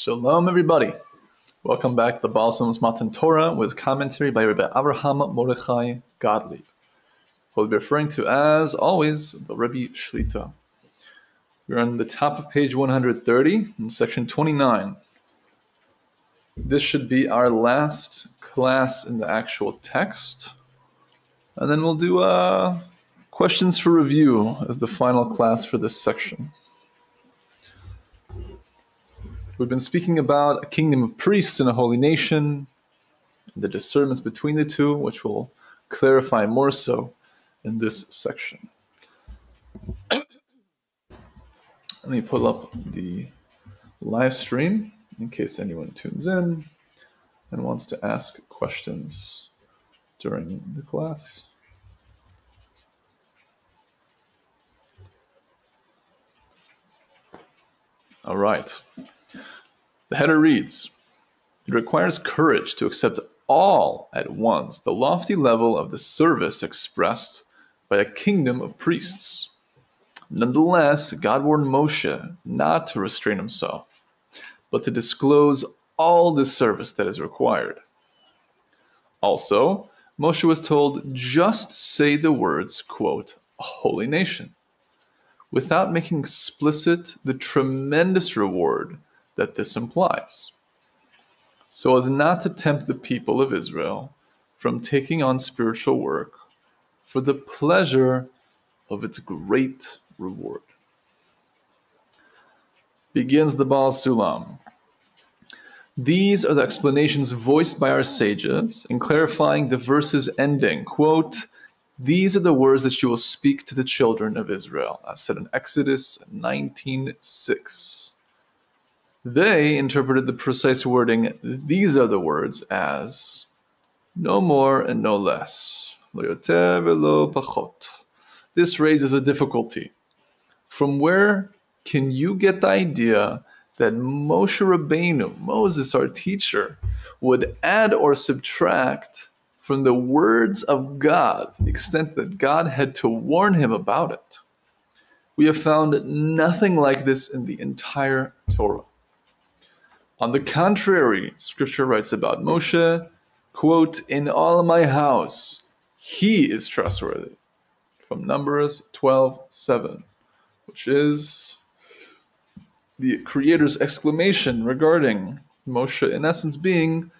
Shalom, everybody. Welcome back to the Baal HaSulam's Matan Torah with commentary by Rebbe Avraham Morechai Gottlieb. We'll be referring to, as always, the Rebbe Shlita. We're on the top of page 130 in section 29. This should be our last class in the actual text. And then we'll do questions for review as the final class for this section. We've been speaking about a kingdom of priests and a holy nation, the discernments between the two, which we'll clarify more so in this section. Let me pull up the live stream in case anyone tunes in and wants to ask questions during the class. All right. The header reads, "It requires courage to accept all at once the lofty level of the service expressed by a kingdom of priests. Nonetheless, God warned Moshe not to restrain himself, but to disclose all the service that is required. Also, Moshe was told just say the words, quote, a holy nation, without making explicit the tremendous reward that this implies, so as not to tempt the people of Israel from taking on spiritual work for the pleasure of its great reward." Begins the Baal HaSulam. These are the explanations voiced by our sages in clarifying the verse's ending, quote, "These are the words that you will speak to the children of Israel," as said in Exodus 19:6. They interpreted the precise wording, "these are the words," as no more and no less. Lo yoter velo pachot. This raises a difficulty. From where can you get the idea that Moshe Rabbeinu, Moses, our teacher, would add or subtract from the words of God to the extent that God had to warn him about it? We have found nothing like this in the entire Torah. On the contrary, Scripture writes about Moshe, quote, "In all my house, he is trustworthy," from Numbers 12:7, which is the Creator's exclamation regarding Moshe, in essence, being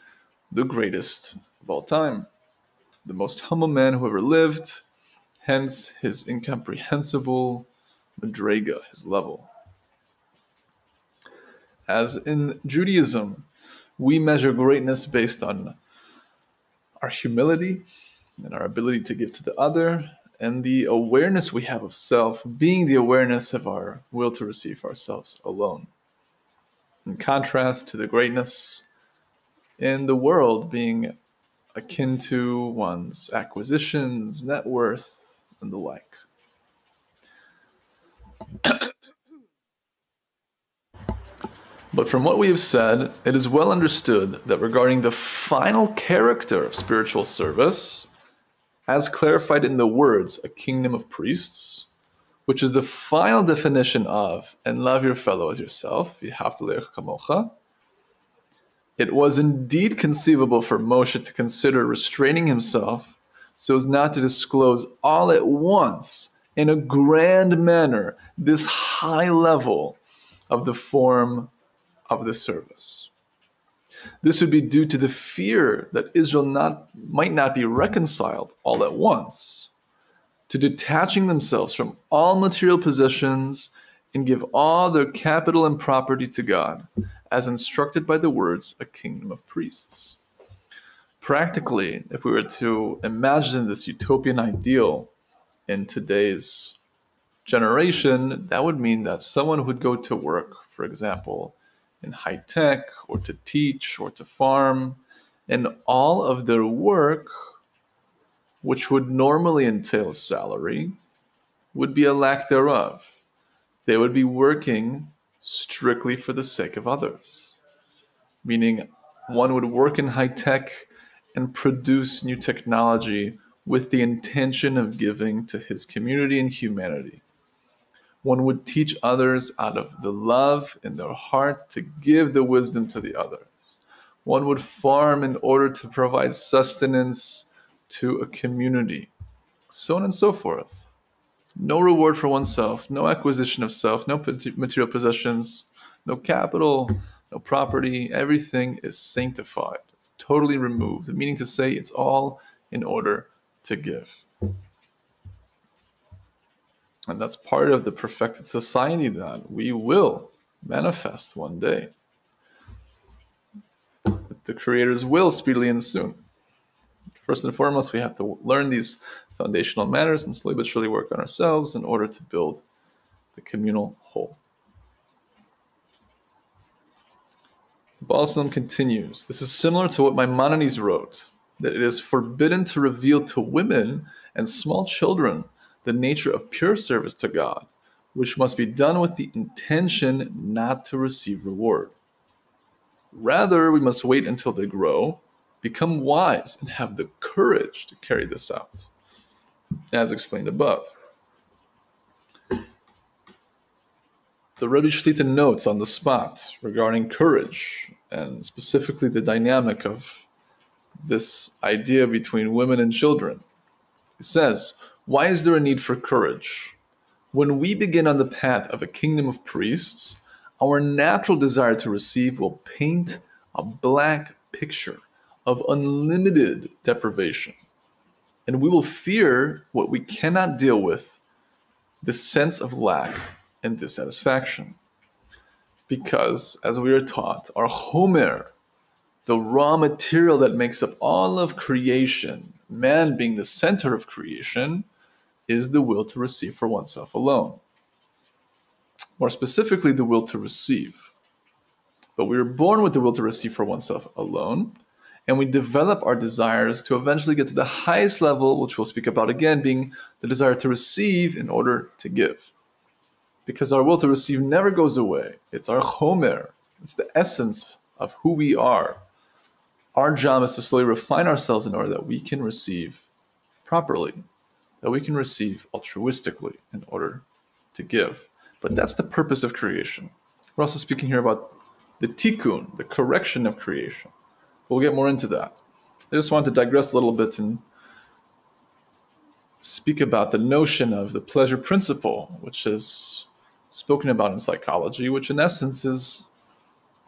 the greatest of all time, the most humble man who ever lived, hence his incomprehensible madrega, his level. As in Judaism, we measure greatness based on our humility and our ability to give to the other, and the awareness we have of self being the awareness of our will to receive ourselves alone. In contrast to the greatness in the world being akin to one's acquisitions, net worth, and the like. But from what we have said, it is well understood that regarding the final character of spiritual service, as clarified in the words, a kingdom of priests, which is the final definition of, and love your fellow as yourself, v'ahavta l'reacha kamocha, it was indeed conceivable for Moshe to consider restraining himself so as not to disclose all at once, in a grand manner, this high level of the form of the service. This would be due to the fear that Israel might not be reconciled all at once to detaching themselves from all material possessions and give all their capital and property to God, as instructed by the words, a kingdom of priests. Practically, if we were to imagine this utopian ideal in today's generation, that would mean that someone would go to work, for example, in high tech, or to teach, or to farm, and all of their work, which would normally entail salary, would be a lack thereof. They would be working strictly for the sake of others. Meaning, one would work in high tech and produce new technology with the intention of giving to his community and humanity. One would teach others out of the love in their heart to give the wisdom to the others. One would farm in order to provide sustenance to a community, so on and so forth. No reward for oneself, no acquisition of self, no material possessions, no capital, no property. Everything is sanctified. It's totally removed, meaning to say it's all in order to give. And that's part of the perfected society that we will manifest one day. The Creator's will speedily and soon. First and foremost, we have to learn these foundational matters and slowly but surely work on ourselves in order to build the communal whole. Baal HaSulam continues, this is similar to what Maimonides wrote, that it is forbidden to reveal to women and small children the nature of pure service to God, which must be done with the intention not to receive reward. Rather, we must wait until they grow, become wise, and have the courage to carry this out, as explained above. The Rebbe Shlita notes on the spot regarding courage, and specifically the dynamic of this idea between women and children. He says, why is there a need for courage? When we begin on the path of a kingdom of priests, our natural desire to receive will paint a black picture of unlimited deprivation. And we will fear what we cannot deal with, the sense of lack and dissatisfaction. Because, as we are taught, our Homer, the raw material that makes up all of creation, man being the center of creation, is the will to receive for oneself alone. More specifically, the will to receive. But we were born with the will to receive for oneself alone, and we develop our desires to eventually get to the highest level, which we'll speak about again, being the desire to receive in order to give. Because our will to receive never goes away. It's our chomer. It's the essence of who we are. Our job is to slowly refine ourselves in order that we can receive properly, that we can receive altruistically in order to give. But that's the purpose of creation. We're also speaking here about the tikkun, the correction of creation. We'll get more into that. I just want to digress a little bit and speak about the notion of the pleasure principle, which is spoken about in psychology, which in essence is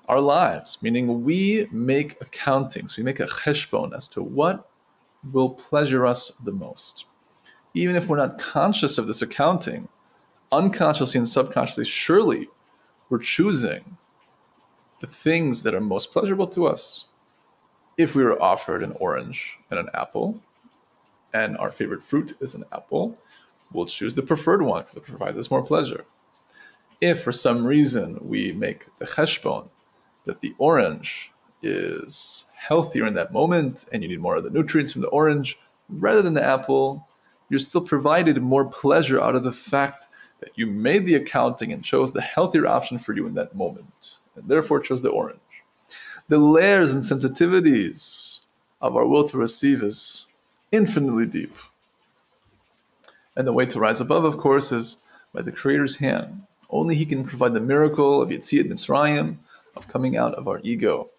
our lives, meaning we make accountings, we make a cheshbon as to what will pleasure us the most. Even if we're not conscious of this accounting, unconsciously and subconsciously, surely we're choosing the things that are most pleasurable to us. If we were offered an orange and an apple, and our favorite fruit is an apple, we'll choose the preferred one because it provides us more pleasure. If for some reason we make the cheshbon that the orange is healthier in that moment and you need more of the nutrients from the orange rather than the apple, you're still provided more pleasure out of the fact that you made the accounting and chose the healthier option for you in that moment, and therefore chose the orange. The layers and sensitivities of our will to receive is infinitely deep. And the way to rise above, of course, is by the Creator's hand. Only He can provide the miracle of Yetziat Mitzrayim, of coming out of our ego,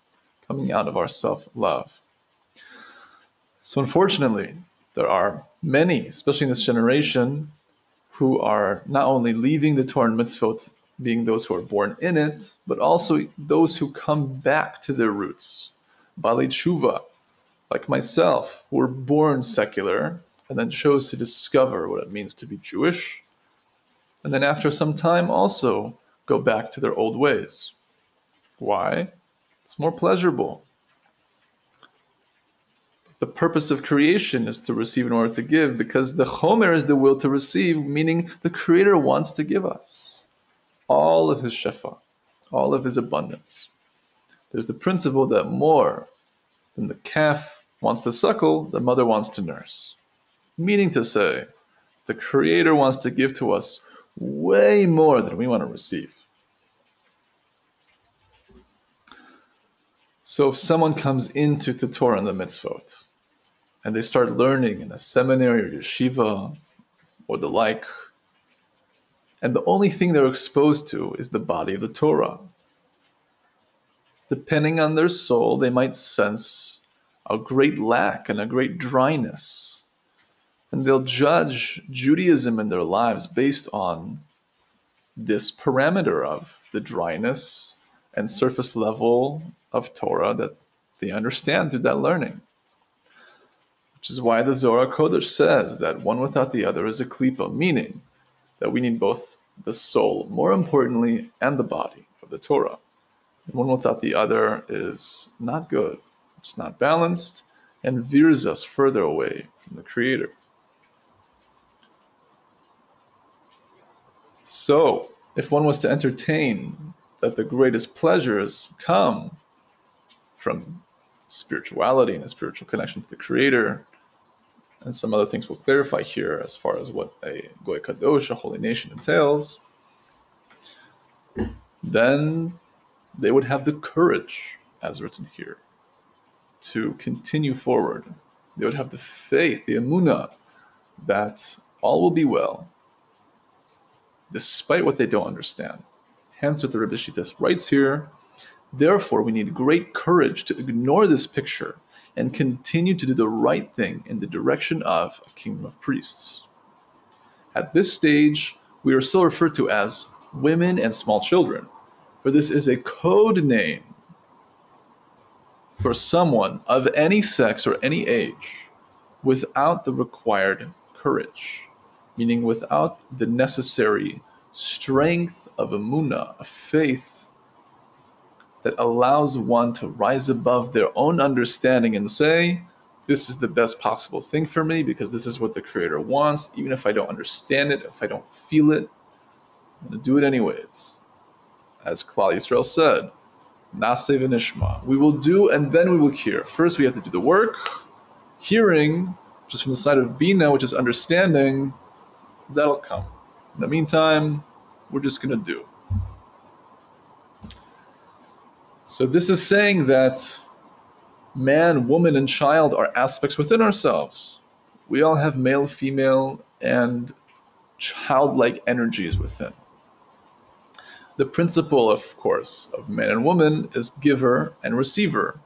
coming out of our self-love. So unfortunately, there are many, especially in this generation, who are not only leaving the Torah and mitzvot, being those who are born in it, but also those who come back to their roots. Balei Tshuva, like myself, who were born secular and then chose to discover what it means to be Jewish, and then after some time also go back to their old ways. Why? It's more pleasurable. The purpose of creation is to receive in order to give, because the chomer is the will to receive, meaning the Creator wants to give us all of His shefa, all of His abundance. There's the principle that more than the calf wants to suckle, the mother wants to nurse. Meaning to say, the Creator wants to give to us way more than we want to receive. So if someone comes into the Torah and the mitzvot, and they start learning in a seminary or yeshiva or the like, And the only thing they're exposed to is the body of the Torah. Depending on their soul, they might sense a great lack and a great dryness. And they'll judge Judaism in their lives based on this parameter of the dryness and surface level of Torah that they understand through that learning. Which is why the Zohar Kodesh says that one without the other is a klipa, meaning that we need both the soul, more importantly, and the body of the Torah. And one without the other is not good. It's not balanced and veers us further away from the Creator. So, if one was to entertain that the greatest pleasures come from spirituality and a spiritual connection to the Creator, and some other things we'll clarify here as far as what a Goy Kadosh, a holy nation, entails, then they would have the courage, as written here, to continue forward. They would have the faith, the Hamuna, that all will be well, despite what they don't understand. Hence what the Rebbe Shittas writes here, therefore we need great courage to ignore this picture and continue to do the right thing in the direction of a kingdom of priests. At this stage, we are still referred to as women and small children, for this is a code name for someone of any sex or any age without the required courage, meaning without the necessary strength of Hamuna, of faith that allows one to rise above their own understanding and say, this is the best possible thing for me because this is what the Creator wants, even if I don't understand it, if I don't feel it, I'm going to do it anyways. As Klal Yisrael said, Naseh v'nishma. We will do and then we will hear. First we have to do the work. Hearing, just from the side of Bina, which is understanding, that'll come. In the meantime, we're just going to do. So this is saying that man, woman, and child are aspects within ourselves. We all have male, female, and childlike energies within. The principle, of course, of man and woman is giver and receiver.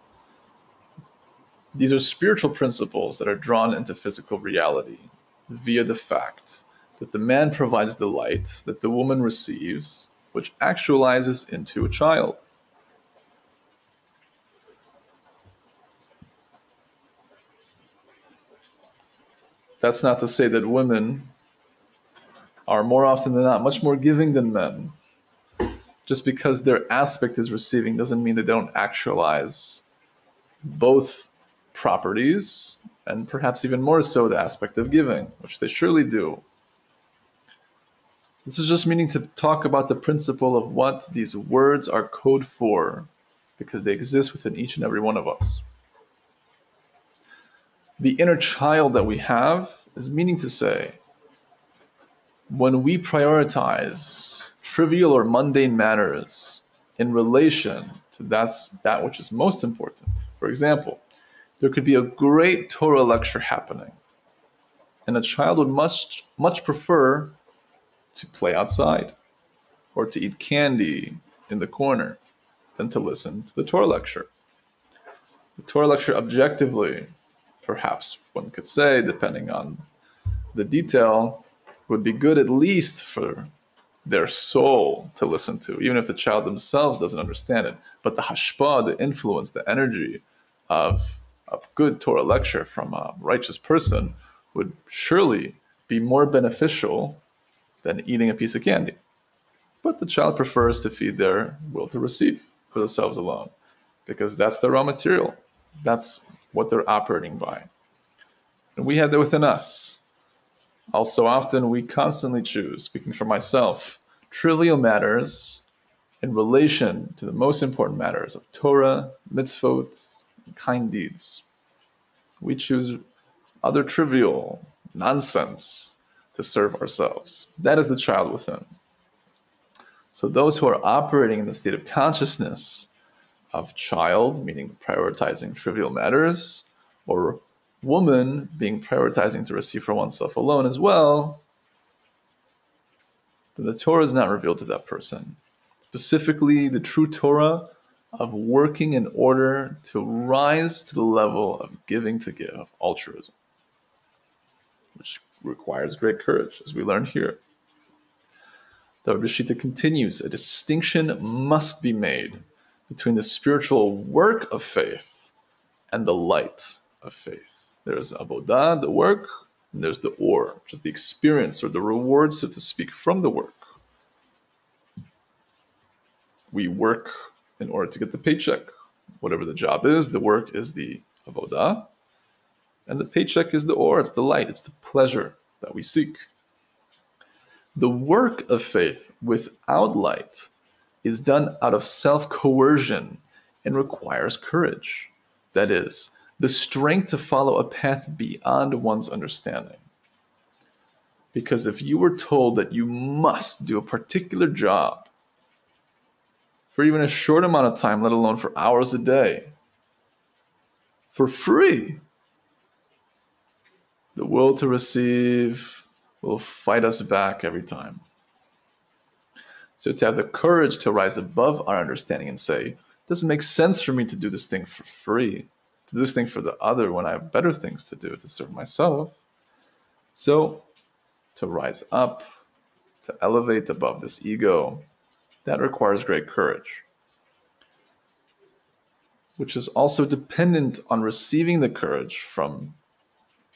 These are spiritual principles that are drawn into physical reality via the fact that the man provides the light that the woman receives, which actualizes into a child. That's not to say that women are more often than not much more giving than men. Just because their aspect is receiving doesn't mean that they don't actualize both properties, and perhaps even more so the aspect of giving, which they surely do. This is just meaning to talk about the principle of what these words are code for, because they exist within each and every one of us. The inner child that we have is meaning to say, when we prioritize trivial or mundane matters in relation to that which is most important. For example, there could be a great Torah lecture happening, and a child would much prefer to play outside or to eat candy in the corner than to listen to the Torah lecture. The Torah lecture objectively, perhaps one could say, depending on the detail, would be good at least for their soul to listen to, even if the child themselves doesn't understand it. But the hashpah, the influence, the energy of a good Torah lecture from a righteous person would surely be more beneficial than eating a piece of candy. But the child prefers to feed their will to receive for themselves alone, because that's the raw material. That's what they're operating by. And we have that within us. Also, often we constantly choose, speaking for myself, trivial matters in relation to the most important matters of Torah, mitzvot, and kind deeds. We choose other trivial nonsense to serve ourselves. That is the child within. So those who are operating in the state of consciousness of child, meaning prioritizing trivial matters, or woman being prioritizing to receive for oneself alone as well, then the Torah is not revealed to that person. Specifically, the true Torah of working in order to rise to the level of giving to give, of altruism, which requires great courage, as we learn here. The Rebbe Shita continues, a distinction must be made between the spiritual work of faith and the light of faith. There's avodah, the work, and there's the or, which is the experience or the reward, so to speak, from the work. We work in order to get the paycheck. Whatever the job is, the work is the avodah, and the paycheck is the or, it's the light, it's the pleasure that we seek. The work of faith without light is done out of self-coercion and requires courage. That is, the strength to follow a path beyond one's understanding. Because if you were told that you must do a particular job for even a short amount of time, let alone for hours a day, for free, the will to receive will fight us back every time. So to have the courage to rise above our understanding and say, it doesn't make sense for me to do this thing for free, to do this thing for the other when I have better things to do to serve myself. So to rise up, to elevate above this ego, that requires great courage, which is also dependent on receiving the courage from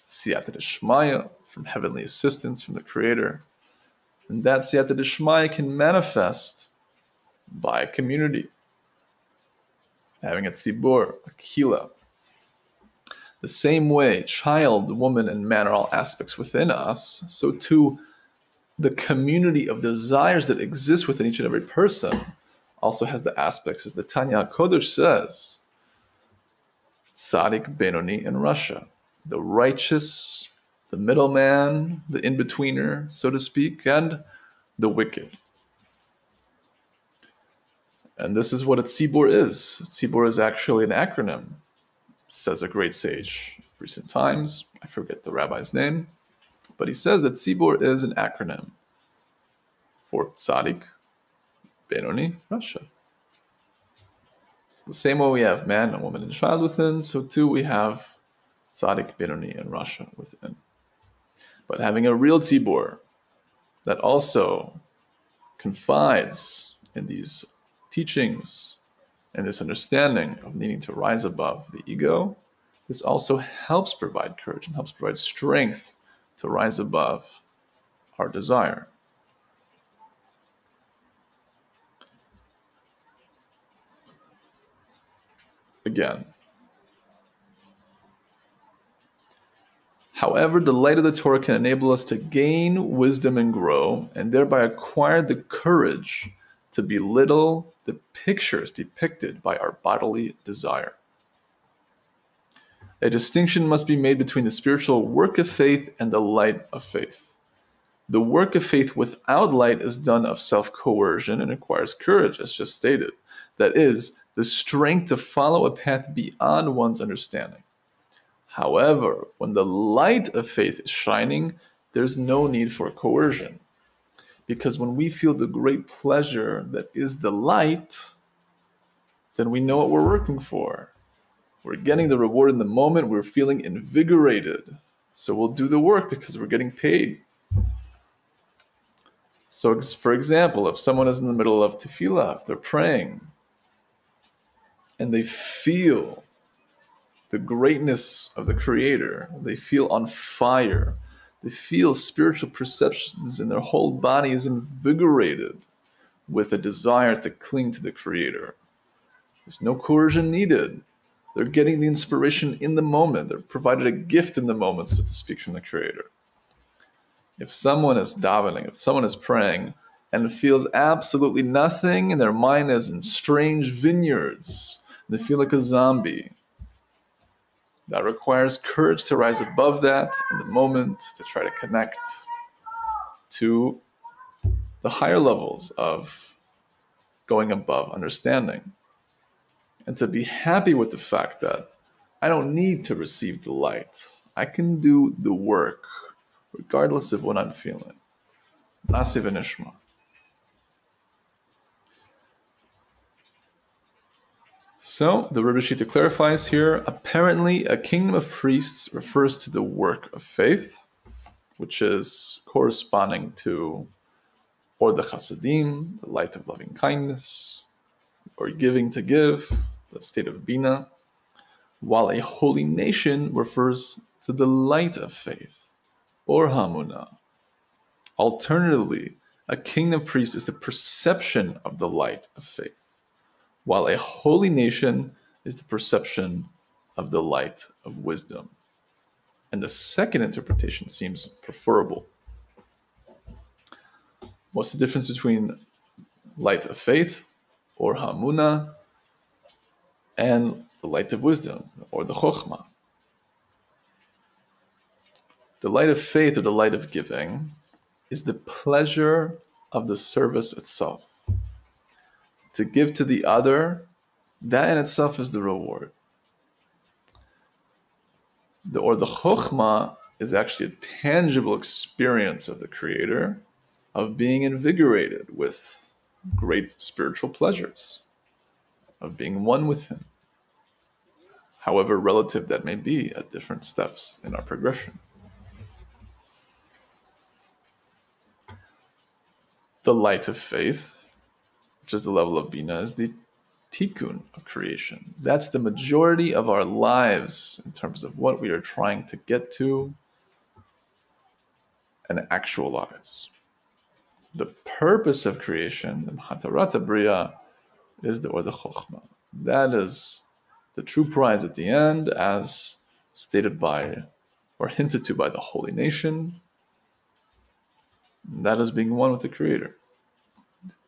Siyata D'Shmaya, from heavenly assistance from the Creator. And that Siyata D'Shmaya can manifest by a community, having a tzibur, a kehila. The same way child, woman, and man are all aspects within us, so too the community of desires that exists within each and every person also has the aspects, as the Tanya HaKodesh says, Tzadik, Benoni, and Rasha, the righteous, the middleman, the in-betweener, so to speak, and the wicked. And this is what a tzibur is. A tzibur is actually an acronym, says a great sage of recent times. I forget the rabbi's name, but he says that tzibur is an acronym for Tzadik, Benoni, Rasha. So the same way we have man and woman and child within, so too we have Tzadik, Benoni, and Rasha within. But having a real tzibur that also confides in these teachings and this understanding of needing to rise above the ego, this also helps provide courage and helps provide strength to rise above our desire. Again, however, the light of the Torah can enable us to gain wisdom and grow, and thereby acquire the courage to belittle the pictures depicted by our bodily desire. A distinction must be made between the spiritual work of faith and the light of faith. The work of faith without light is done of self-coercion and requires courage, as just stated. That is, the strength to follow a path beyond one's understanding. However, when the light of faith is shining, there's no need for coercion. Because when we feel the great pleasure that is the light, then we know what we're working for. We're getting the reward in the moment, we're feeling invigorated. So we'll do the work because we're getting paid. So for example, if someone is in the middle of tefillah, if they're praying, and they feel the greatness of the Creator, they feel on fire, they feel spiritual perceptions and their whole body is invigorated with a desire to cling to the Creator. There's no coercion needed. They're getting the inspiration in the moment. They're provided a gift in the moment, so to speak, from the Creator. If someone is davening, if someone is praying, and feels absolutely nothing, and their mind is in strange vineyards, they feel like a zombie, that requires courage to rise above that in the moment, to try to connect to the higher levels of going above understanding. And to be happy with the fact that I don't need to receive the light. I can do the work regardless of what I'm feeling. Nasi v'nishma. So the Rebbe Shita clarifies here, apparently a kingdom of priests refers to the work of faith, which is corresponding to or the chasadim, the light of loving kindness, or giving to give, the state of bina, while a holy nation refers to the light of faith, or Hamuna. Alternatively, a kingdom of priests is the perception of the light of faith, while a holy nation is the perception of the light of wisdom. And the second interpretation seems preferable. What's the difference between light of faith, or Hamuna, and the light of wisdom, or the Chokhmah? The light of faith, or the light of giving, is the pleasure of the service itself. To give to the other, that in itself is the reward. The Chokhmah is actually a tangible experience of the Creator, of being invigorated with great spiritual pleasures, of being one with Him, however relative that may be at different steps in our progression. The light of faith, which is the level of Bina, is the tikkun of creation. That's the majority of our lives in terms of what we are trying to get to and actualize. The purpose of creation, the Matarat Bria, is the Chokhmah. That is the true prize at the end, as stated by, or hinted to by the holy nation. That is being one with the Creator,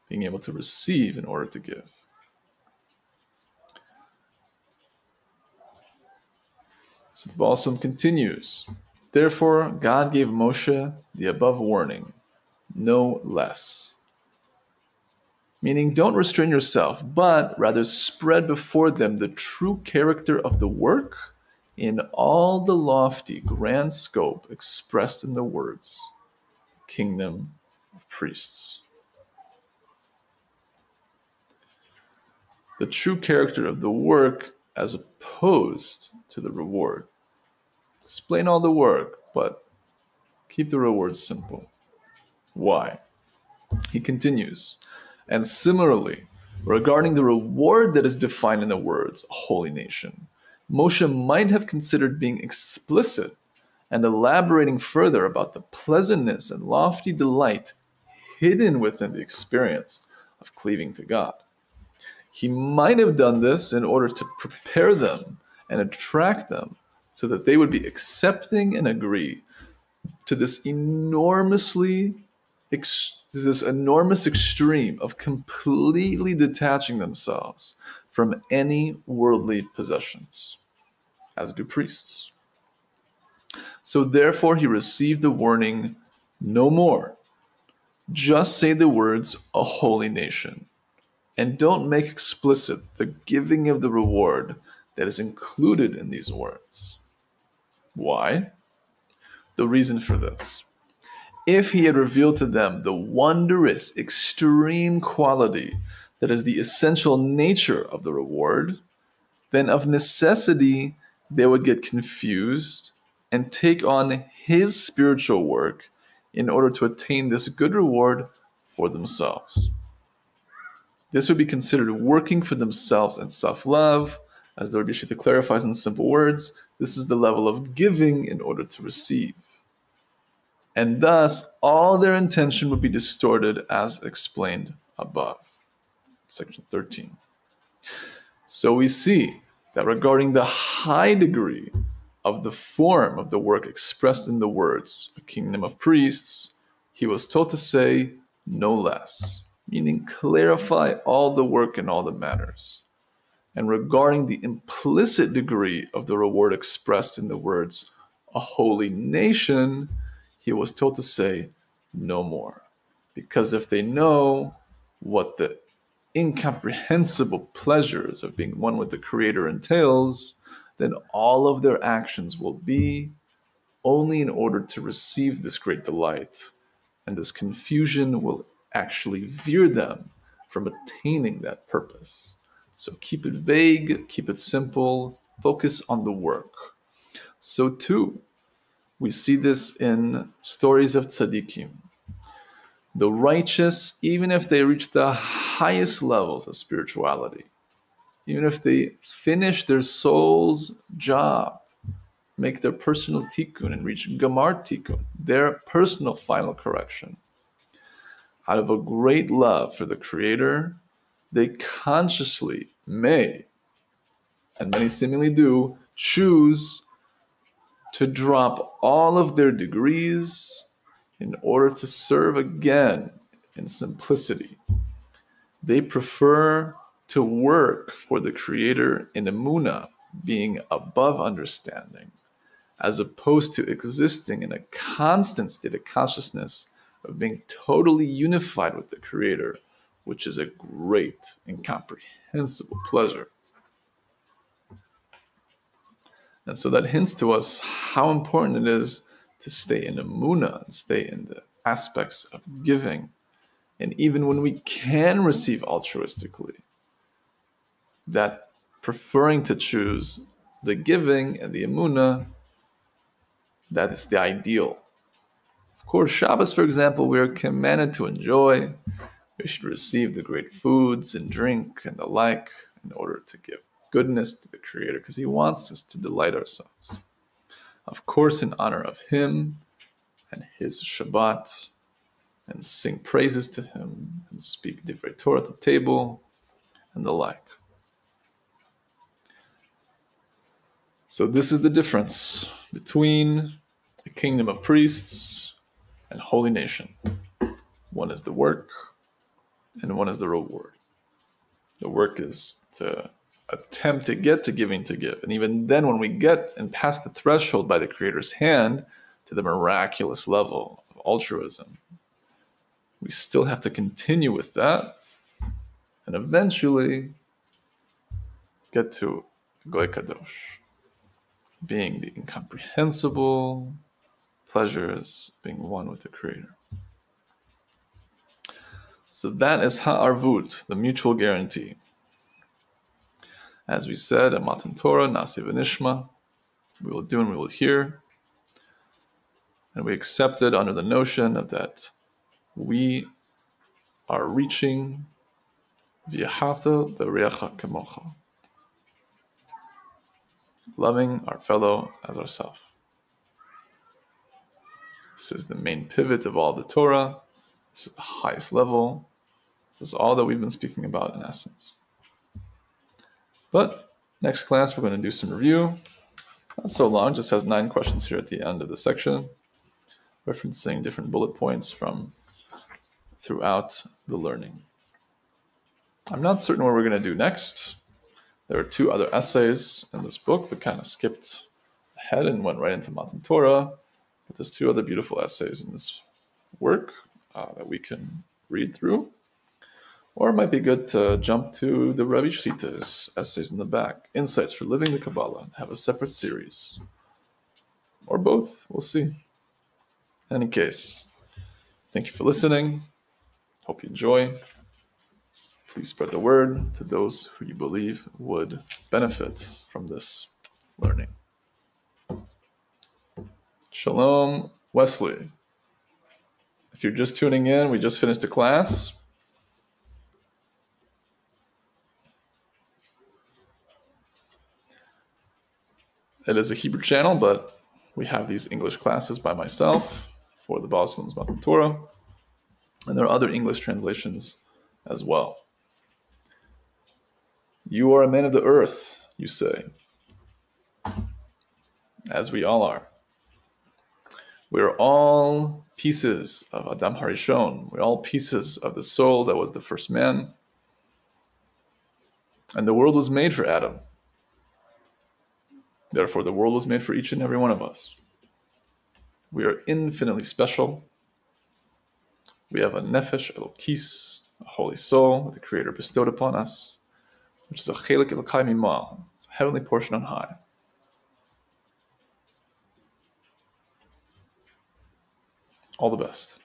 being able to receive in order to give. So the Baal HaSulam continues. Therefore, God gave Moshe the above warning, no less. Meaning, don't restrain yourself, but rather spread before them the true character of the work in all the lofty, grand scope expressed in the words, kingdom of priests. The true character of the work as opposed to the reward. Explain all the work, but keep the rewards simple. Why? He continues, and similarly, regarding the reward that is defined in the words, a holy nation, Moshe might have considered being explicit and elaborating further about the pleasantness and lofty delight hidden within the experience of cleaving to God. He might have done this in order to prepare them and attract them so that they would be accepting and agree to this enormous extreme of completely detaching themselves from any worldly possessions, as do priests. So therefore he received the warning, no more. Just say the words, a holy nation, and don't make explicit the giving of the reward that is included in these words. Why? The reason for this. If he had revealed to them the wondrous, extreme quality that is the essential nature of the reward, then of necessity they would get confused and take on his spiritual work in order to attain this good reward for themselves. This would be considered working for themselves and self-love. As the Rebbe Shita clarifies in simple words, this is the level of giving in order to receive. And thus, all their intention would be distorted as explained above. Section 13. So we see that regarding the high degree of the form of the work expressed in the words, a kingdom of priests, he was told to say no less, meaning clarify all the work and all the matters. And regarding the implicit degree of the reward expressed in the words, a holy nation, he was told to say no more. Because if they know what the incomprehensible pleasures of being one with the Creator entails, then all of their actions will be only in order to receive this great delight, and this confusion will actually veer them from attaining that purpose, So keep it vague, keep it simple, focus on the work. So too, we see this in stories of tzaddikim. The righteous, even if they reach the highest levels of spirituality, even if they finish their soul's job, make their personal tikkun and reach gamar tikkun, their personal final correction, out of a great love for the Creator, they consciously may, and many seemingly do, choose to drop all of their degrees in order to serve again in simplicity. They prefer to work for the Creator in Hamuna, being above understanding, as opposed to existing in a constant state of consciousness of being totally unified with the Creator, which is a great, incomprehensible pleasure. And so that hints to us how important it is to stay in Hamuna and stay in the aspects of giving. And even when we can receive altruistically, that preferring to choose the giving and the Hamuna, that is the ideal. Of course, Shabbos, for example, we are commanded to enjoy. We should receive the great foods and drink and the like in order to give goodness to the Creator, because He wants us to delight ourselves. Of course, in honor of Him and His Shabbat, and sing praises to Him and speak divrei Torah at the table and the like. So this is the difference between a kingdom of priests and holy nation. One is the work, and one is the reward. The work is to attempt to get to giving to give. And even then, when we get and pass the threshold by the Creator's hand to the miraculous level of altruism, we still have to continue with that and eventually get to Goy Kadosh, being the incomprehensible pleasures, being one with the Creator. So that is ha'arvut, the mutual guarantee. As we said at Matan Torah, Nasi v'nishma, we will do and we will hear. And we accept it under the notion of that we are reaching v'yahavta l'reacha kamocha, loving our fellow as ourselves. This is the main pivot of all the Torah. This is the highest level. This is all that we've been speaking about in essence. But next class, we're going to do some review. Not so long, just has 9 questions here at the end of the section, referencing different bullet points from throughout the learning. I'm not certain what we're going to do next. There are 2 other essays in this book, but kind of skipped ahead and went right into Matan Torah. But there's 2 other beautiful essays in this work that we can read through. Or it might be good to jump to the Rebbe Shlita's essays in the back, Insights for Living the Kabbalah, and have a separate series. Or both, we'll see. In any case, thank you for listening. Hope you enjoy. Please spread the word to those who you believe would benefit from this learning. Shalom, Wesley. If you're just tuning in, we just finished the class. It is a Hebrew channel, but we have these English classes by myself for the Baal HaSulam's Matan Torah. And there are other English translations as well. You are a man of the earth, you say, as we all are. We are all pieces of Adam Harishon. We're all pieces of the soul that was the first man. And the world was made for Adam. Therefore, the world was made for each and every one of us. We are infinitely special. We have a nefesh elokis, a holy soul that the Creator bestowed upon us, which is a chelik elokai mimal. It's a heavenly portion on high. All the best.